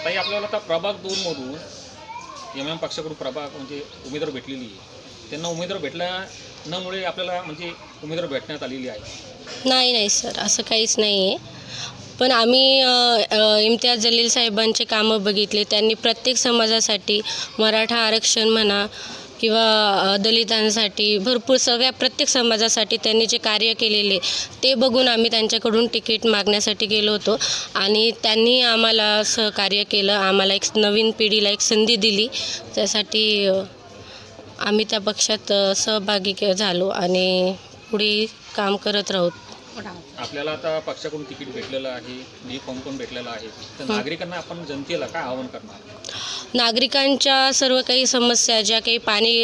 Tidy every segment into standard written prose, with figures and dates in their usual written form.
ताई आपल्याला आता प्रभाग 2 मधून एम पक्षाकडून प्रभाग म्हणजे उमेदवार भेटलेली आहे, त्यांना उमेदवार भेटला नमुळे आपल्याला म्हणजे उमेदवार भेटण्यात आलेली आहे? नाही सर, असं काहीच नाही आहे. पण आम्ही इम्तियाज जलील साहेबांचे कामं बघितले. त्यांनी प्रत्येक समाजासाठी मराठा आरक्षण म्हणा किंवा दलितांसाठी भरपूर सगळ्या प्रत्येक समाजासाठी त्यांनी जे कार्य केलेले ते बघून आम्ही त्यांच्याकडून तिकीट मागण्यासाठी गेलो होतो आणि त्यांनी आम्हाला सहकार्य केलं. आम्हाला एक नवीन पिढीला एक संधी दिली. त्यासाठी आम्ही त्या पक्षात सहभागी झालो आणि पुढे काम करत राहू. आपल्याला आता पक्षाकडून तिकीट भेटलेलं आहे, बी फॉर्म पण भेटलेला आहे, तर नागरिकांना आपण जनतेला काय आवाहन करणार? नागरिकांच्या सर्व काही समस्या ज्या काही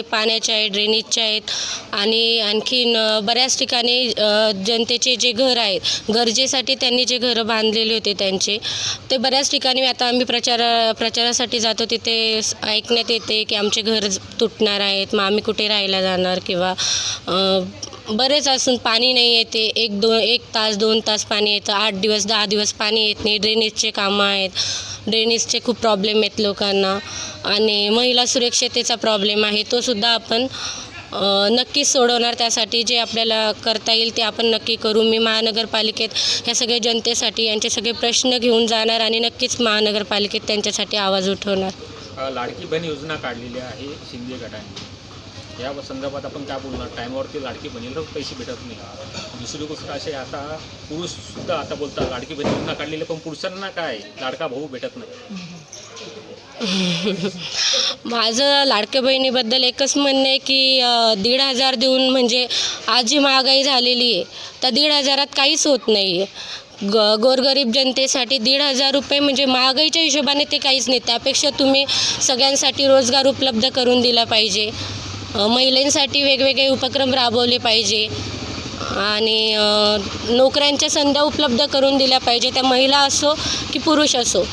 पाण्याच्या आहेत, ड्रेनेजच्या आहेत आणि आणखीन बऱ्याच ठिकाणी जनतेचे जे घर आहेत, गरजेसाठी त्यांनी जे घरं बांधलेले होते त्यांचे ते बऱ्याच ठिकाणी आता आम्ही प्रचारासाठी जातो तिथे ऐकण्यात येते की आमचे घर तुटणार आहेत, मग आम्ही कुठे राहायला जाणार किंवा बरेच असून पाणी नाही येते. एक तास 2 तास पाणी येतं, 8 दिवस 10 दिवस पाणी येत नाही. ड्रेनेजचे कामं आहेत, ड्रेनेजचे खूप प्रॉब्लेम आहेत लोकांना आणि महिला सुरक्षतेचा प्रॉब्लेम आहे, तो सुद्धा आपण नक्कीच सोडवणार. त्यासाठी जे आपल्याला करता येईल ते आपण नक्की करू. मी महानगरपालिकेत ह्या सगळ्या जनतेसाठी यांचे सगळे प्रश्न घेऊन जाणार आणि नक्कीच महानगरपालिकेत त्यांच्यासाठी आवाज उठवणार. लाडकी बहीण योजना काढलेली आहे शिंदे गटाने, या संदर्भात आपण काय बोलणार? टाईमवरती लाडकी बहिणीला पैसे भेटत नाही. दुसरी गोष्ट अशी आता पुरुषसुद्धा आता बोलतात लाडकी बहीण योजना काढलेली, पण पुरुषांना काय लाडका भाऊ भेटत नाही. माझं लाडक्या बहिणीबद्दल एकच म्हणणं आहे की 1,500 देऊन म्हणजे आज जी महागाई झालेली आहे त्या 1,500त काहीच होत नाही आहे. गोरगरीब जनतेसाठी 1,500 रुपये म्हणजे महागाईच्या हिशोबाने ते काहीच नाही. त्यापेक्षा तुम्ही सगळ्यांसाठी रोजगार उपलब्ध करून दिला पाहिजे. महिलांसाठी वेगवेगळे उपक्रम राबवले पाहिजे आणि नोकऱ्यांच्या संधी उपलब्ध करून दिल्या पाहिजे. त्या महिला असो की पुरुष असो,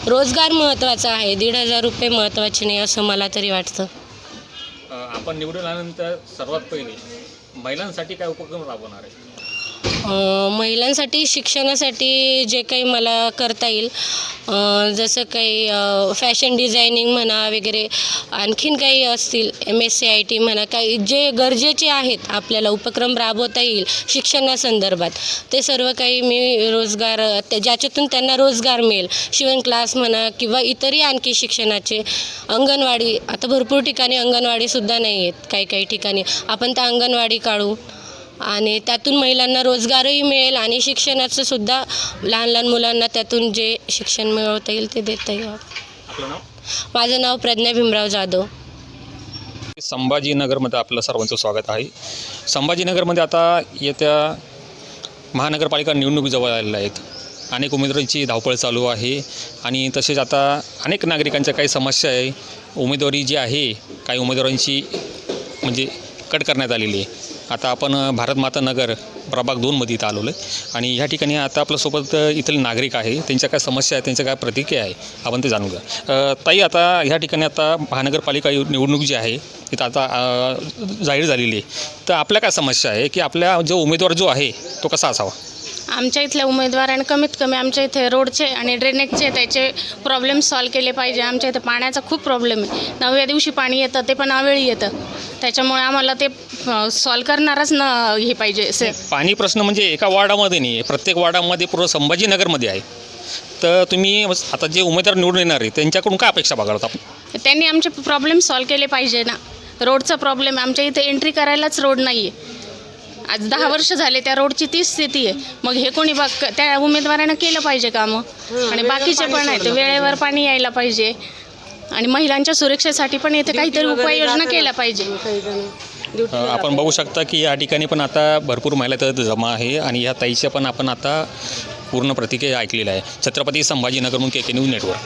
रोजगार महत्त्वाचा आहे, 1,500 रुपये महत्त्वाचे नाही असं मला तरी वाटतं. आपण निवडून आल्यानंतर सर्वात पहिले महिलांसाठी काय उपक्रम राबवणार आहे? महिलांसाठी शिक्षणासाठी जे काही मला करता येईल, जसं काही फॅशन डिझायनिंग म्हणा वगैरे, आणखीन काही असतील MSc म्हणा, काही जे गरजेचे आहेत आपल्याला उपक्रम राबवता येईल शिक्षणासंदर्भात, ते सर्व काही मी रोजगार ज्याच्यातून त्यांना रोजगार मिळेल. शिवण क्लास म्हणा किंवा इतरही आणखी शिक्षणाचे, अंगणवाडी, आता भरपूर ठिकाणी अंगणवाडीसुद्धा नाही आहेत. काही ठिकाणी आपण त्या अंगणवाडी काढू आणि त्यातून महिलांना रोजगारही मिळेल आणि शिक्षणाचं सुद्धा लहान मुलांना त्यातून जे शिक्षण मिळवता येईल ते देता येईल. आपलं नाव? माझं नाव प्रज्ञा भीमराव जाधव. संभाजीनगरमध्ये आपलं सर्वांचं स्वागत आहे. संभाजीनगरमध्ये आता येत्या महानगरपालिका निवडणूक जवळ आलेल्या आहेत. अनेक उमेदवारांची धावपळ चालू आहे आणि तसेच आता अनेक नागरिकांच्या काही समस्या आहे. उमेदवारी जी आहे काही उमेदवारांची म्हणजे कट करण्यात आलेली आहे. आता आपण भारतमाता नगर प्रभाग 2मध्ये इथं आलेलो आहे आणि ह्या ठिकाणी आता आपल्यासोबत इथले नागरिक आहे, त्यांच्या काय समस्या आहे, त्यांच्या काय प्रतिक्रिया आहे, आपण ते जाणून घ्या. ताई, आता ह्या ठिकाणी आता महानगरपालिका निवडणूक जी आहे तिथं आता जाहीर झालेली आहे, तर आपल्या काय समस्या आहे की आपल्या जो उमेदवार जो आहे तो कसा असावा? आमच्या इथल्या उमेदवारांनी कमीत कमी आमच्या इथे रोडचे आणि ड्रेनेजचे त्याचे प्रॉब्लेम सॉल्व केले पाहिजे. आमच्या इथे पाण्याचा खूप प्रॉब्लेम आहे. 9व्या दिवशी पाणी येतं, ते पण अवेळी येतं. त्याच्यामुळे आम्हाला ते सॉल्व करणारच हे पाहिजे. पाणी प्रश्न म्हणजे एका वॉर्डामध्ये नाही, प्रत्येक वॉर्डामध्ये पूर्ण संभाजीनगरमध्ये आहे. तर तुम्ही आता जे उमेदवार निवडून येणार आहे त्यांच्याकडून काय अपेक्षा बघावत आपण? त्यांनी आमचे प्रॉब्लेम सॉल्व केले पाहिजे ना. रोडचा प्रॉब्लेम आमच्या इथे एंट्री करायलाच रोड नाही आहे. आज 10 वर्ष झाले त्या रोडची तीच स्थिती आहे. मग हे कोणी त्या उमेदवारानं केलं पाहिजे कामं आणि बाकीचे पण आहेत. वेळेवर पाणी यायला पाहिजे आणि महिलांच्या सुरक्षेसाठी पण इथे काहीतरी उपाययोजना केल्या पाहिजे. आपण बघू शकता की या ठिकाणी पण आता भरपूर महिला तर जमा आहे आणि ह्या ताईच्या पण आपण आता पूर्ण प्रतिक्रिया ऐकलेल्या आहे. छत्रपती संभाजीनगरहून KK न्यूज नेटवर्क.